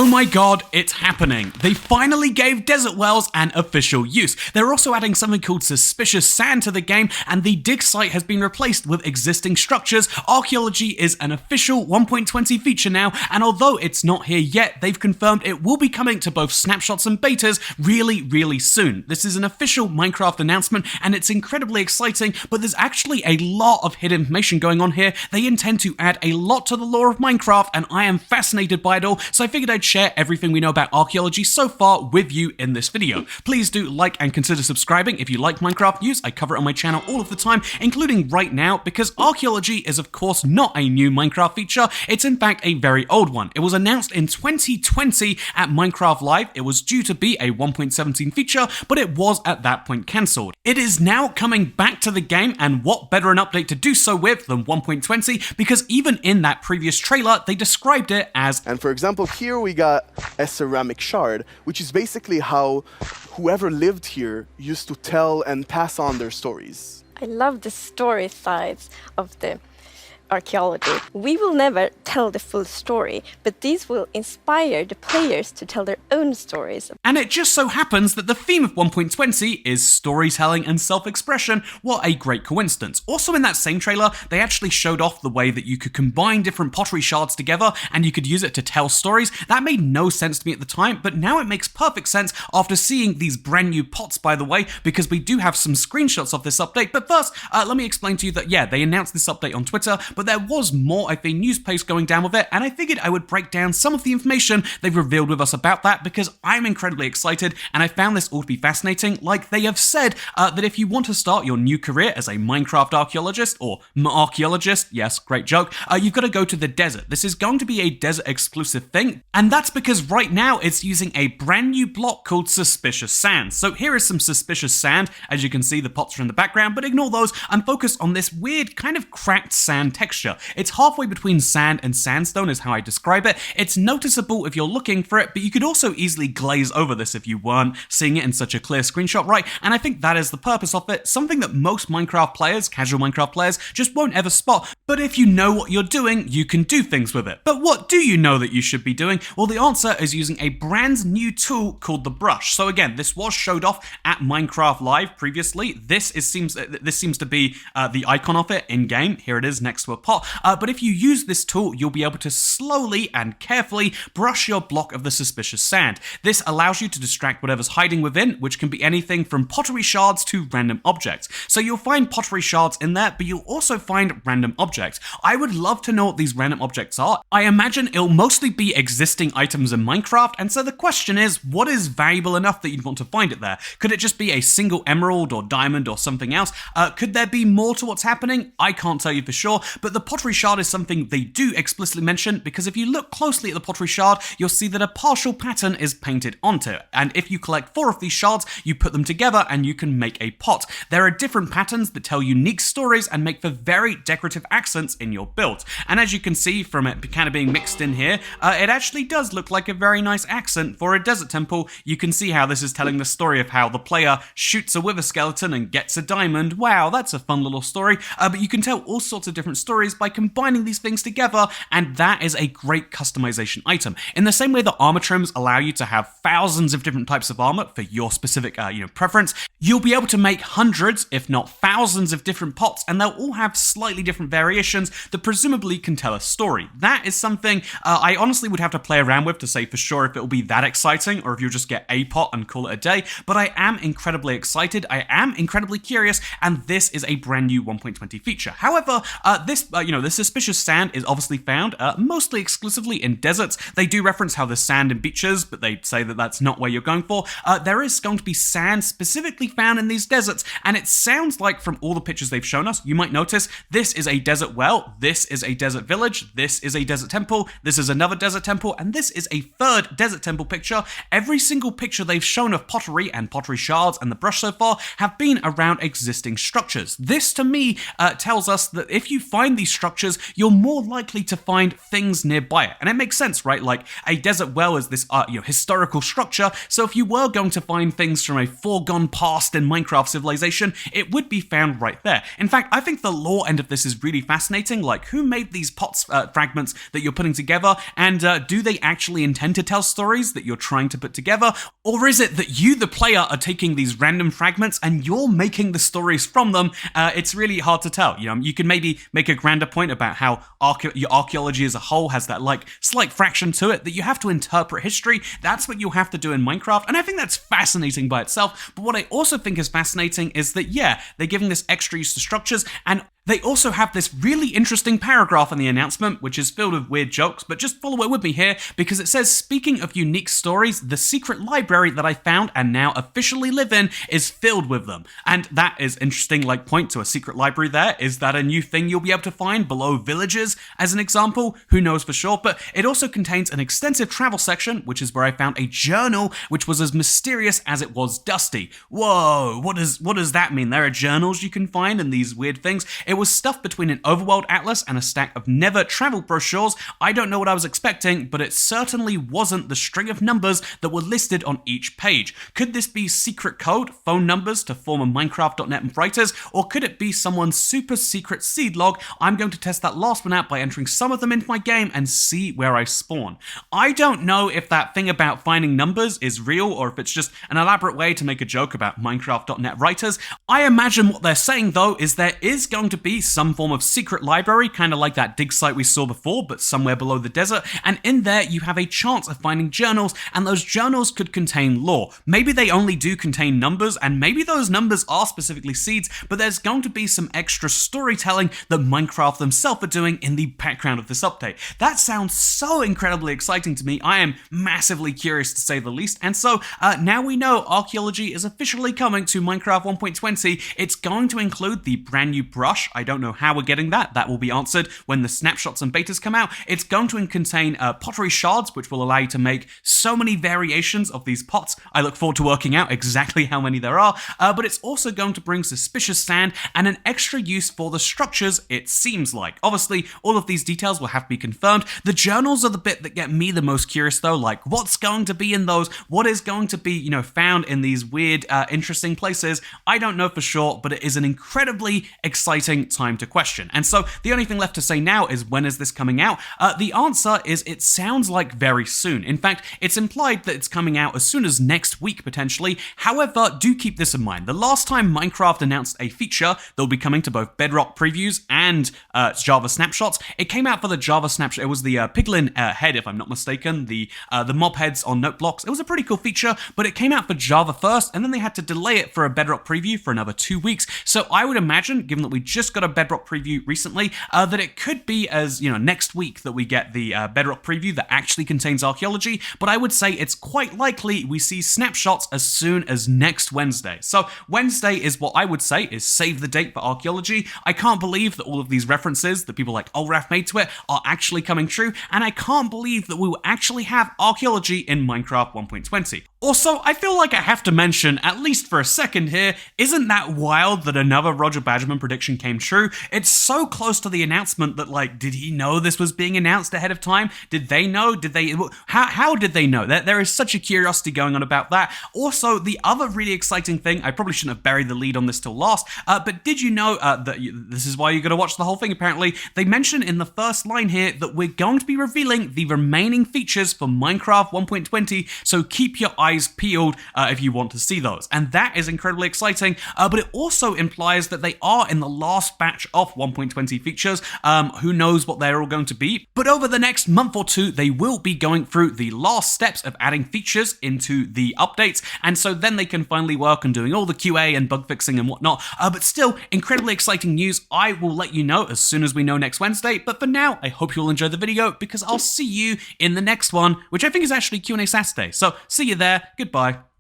Oh my god, it's happening. They finally gave desert wells an official use. They're also adding something called suspicious sand to the game, and the dig site has been replaced with existing structures. Archeology is an official 1.20 feature now, and although it's not here yet, they've confirmed it will be coming to both snapshots and betas really soon. This is an official Minecraft announcement, and it's incredibly exciting, but there's actually a lot of hidden information going on here. They intend to add a lot to the lore of Minecraft, and I am fascinated by it all, so I figured I'd share everything we know about archaeology so far with you in this video. Please do like and consider subscribing if you like Minecraft news. I cover it on my channel all of the time, including right now, because archaeology is of course not a new Minecraft feature. It's in fact a very old one. It was announced in 2020 at Minecraft Live. It was due to be a 1.17 feature, but it was at that point cancelled. It is now coming back to the game, and what better an update to do so with than 1.20, because even in that previous trailer, they described it as... And for example, here we got a ceramic shard, which is basically how whoever lived here used to tell and pass on their stories. I love the story sides of the archaeology. We will never tell the full story, but these will inspire the players to tell their own stories. And it just so happens that the theme of 1.20 is storytelling and self-expression. What a great coincidence. Also in that same trailer, they actually showed off the way that you could combine different pottery shards together and you could use it to tell stories. That made no sense to me at the time, but now it makes perfect sense after seeing these brand new pots, by the way, because we do have some screenshots of this update. But first, let me explain to you that, yeah, they announced this update on Twitter, but there was more of a news post going down with it, and I figured I would break down some of the information they've revealed with us about that, because I'm incredibly excited, and I found this all to be fascinating. Like, they have said that if you want to start your new career as a Minecraft archaeologist, or archaeologist, yes, great joke, you've got to go to the desert. This is going to be a desert exclusive thing, and that's because right now it's using a brand new block called suspicious sand. So here is some suspicious sand. As you can see, the pots are in the background, but ignore those. I'm focused on this weird kind of cracked sand texture. It's halfway between sand and sandstone is how I describe it. It's noticeable if you're looking for it, but you could also easily glaze over this if you weren't seeing it in such a clear screenshot, right? And I think that is the purpose of it, something that most Minecraft players, casual Minecraft players, just won't ever spot. But if you know what you're doing, you can do things with it. But what do you know that you should be doing? Well, the answer is using a brand new tool called the brush. So again, this was showed off at Minecraft Live previously. This seems to be the icon of it in game. Here it is next to a pot. But if you use this tool, you'll be able to slowly and carefully brush your block of the suspicious sand. This allows you to distract whatever's hiding within, which can be anything from pottery shards to random objects. So you'll find pottery shards in there, but you'll also find random objects. I would love to know what these random objects are. I imagine it'll mostly be existing items in Minecraft, and so the question is, what is valuable enough that you'd want to find it there? Could it just be a single emerald or diamond or something else? Could there be more to what's happening? I can't tell you for sure, but the pottery shard is something they do explicitly mention, because if you look closely at the pottery shard, you'll see that a partial pattern is painted onto it. And if you collect 4 of these shards, you put them together and you can make a pot. There are different patterns that tell unique stories and make for very decorative accents in your build. And as you can see from it kind of being mixed in here, it actually does look like a very nice accent for a desert temple. You can see how this is telling the story of how the player shoots a wither skeleton and gets a diamond. Wow, that's a fun little story. But you can tell all sorts of different stories by combining these things together, and that is a great customization item. In the same way that armor trims allow you to have thousands of different types of armor for your specific preference, you'll be able to make hundreds, if not thousands, of different pots, and they'll all have slightly different variations that presumably can tell a story. That is something I honestly would have to play around with to say for sure if it will be that exciting or if you'll just get a pot and call it a day, but I am incredibly excited, I am incredibly curious, and this is a brand new 1.20 feature. However, this suspicious sand is obviously found mostly exclusively in deserts. They do reference how there's sand in beaches, but they say that that's not where you're going for. There is going to be sand specifically found in these deserts, and it sounds like from all the pictures they've shown us, you might notice this is a desert well, this is a desert village, this is a desert temple, this is another desert temple, and this is a third desert temple picture. Every single picture they've shown of pottery and pottery shards and the brush so far have been around existing structures. This to me tells us that if you find find these structures, you're more likely to find things nearby it. And it makes sense, right? Like a desert well is this historical structure, so if you were going to find things from a foregone past in Minecraft civilization, it would be found right there. In fact, I think the lore end of this is really fascinating, like who made these pots fragments that you're putting together, and do they actually intend to tell stories that you're trying to put together, or is it that you, the player, are taking these random fragments and you're making the stories from them? It's really hard to tell. You can maybe make a grander point about how your archaeology as a whole has that like slight fraction to it that you have to interpret history. That's what you have to do in Minecraft, and I think that's fascinating by itself. But what I also think is fascinating is that, yeah, they're giving this extra use to structures, and they also have this really interesting paragraph in the announcement, which is filled with weird jokes, but just follow it with me here, because it says, speaking of unique stories, the secret library that I found and now officially live in is filled with them. And that is interesting, like point to a secret library there. Is that a new thing you'll be able to find below villages, as an example? Who knows for sure, but it also contains an extensive travel section, which is where I found a journal, which was as mysterious as it was dusty. Whoa, what does that mean? There are journals you can find and these weird things. It was stuffed between an overworld atlas and a stack of never traveled brochures. I don't know what I was expecting, but it certainly wasn't the string of numbers that were listed on each page. Could this be secret code, phone numbers to former Minecraft.net writers, or could it be someone's super secret seed log? I'm going to test that last one out by entering some of them into my game and see where I spawn. I don't know if that thing about finding numbers is real or if it's just an elaborate way to make a joke about Minecraft.net writers. I imagine what they're saying though is there is going to be some form of secret library, kind of like that dig site we saw before, but somewhere below the desert, and in there you have a chance of finding journals, and those journals could contain lore. Maybe they only do contain numbers, and maybe those numbers are specifically seeds, but there's going to be some extra storytelling that Minecraft themselves are doing in the background of this update. That sounds so incredibly exciting to me. I am massively curious to say the least, and so now we know archaeology is officially coming to Minecraft 1.20. It's going to include the brand new brush. I don't know how we're getting that. That will be answered when the snapshots and betas come out. It's going to contain pottery shards, which will allow you to make so many variations of these pots. I look forward to working out exactly how many there are, but it's also going to bring suspicious sand and an extra use for the structures, it seems like. Obviously, all of these details will have to be confirmed. The journals are the bit that get me the most curious though, like what's going to be in those? What is going to be, found in these weird, interesting places? I don't know for sure, but it is an incredibly exciting time to question. And so the only thing left to say now is, when is this coming out? The answer is it sounds like very soon. In fact, it's implied that it's coming out as soon as next week potentially. However, do keep this in mind. The last time Minecraft announced a feature that will be coming to both Bedrock previews and Java snapshots, it came out for the Java snapshot. It was the piglin head, if I'm not mistaken, the mob heads on note blocks. It was a pretty cool feature, but it came out for Java first, and then they had to delay it for a Bedrock preview for another 2 weeks. So I would imagine, given that we just got a Bedrock preview recently, that it could be as, next week that we get the Bedrock preview that actually contains archaeology, but I would say it's quite likely we see snapshots as soon as next Wednesday. So Wednesday is what I would say is save the date for archaeology. I can't believe that all of these references that people like Olraf made to it are actually coming true, and I can't believe that we will actually have archaeology in Minecraft 1.20. Also, I feel like I have to mention, at least for a second here, isn't that wild that another Roger Badgerman prediction came true? It's so close to the announcement that, did he know this was being announced ahead of time? Did they know? How did they know? There is such a curiosity going on about that. Also, the other really exciting thing, I probably shouldn't have buried the lead on this till last, but did you know that this is why you gotta watch the whole thing apparently? They mention in the first line here that we're going to be revealing the remaining features for Minecraft 1.20, so keep your eyes peeled if you want to see those. And that is incredibly exciting, but it also implies that they are in the last batch of 1.20 features. Who knows what they're all going to be, but over the next month or two, they will be going through the last steps of adding features into the updates, and so then they can finally work on doing all the QA and bug fixing and whatnot. But still, incredibly exciting news. I will let you know as soon as we know next Wednesday, but for now, I hope you'll enjoy the video, because I'll see you in the next one, which I think is actually Q&A Saturday. So see you there. Goodbye.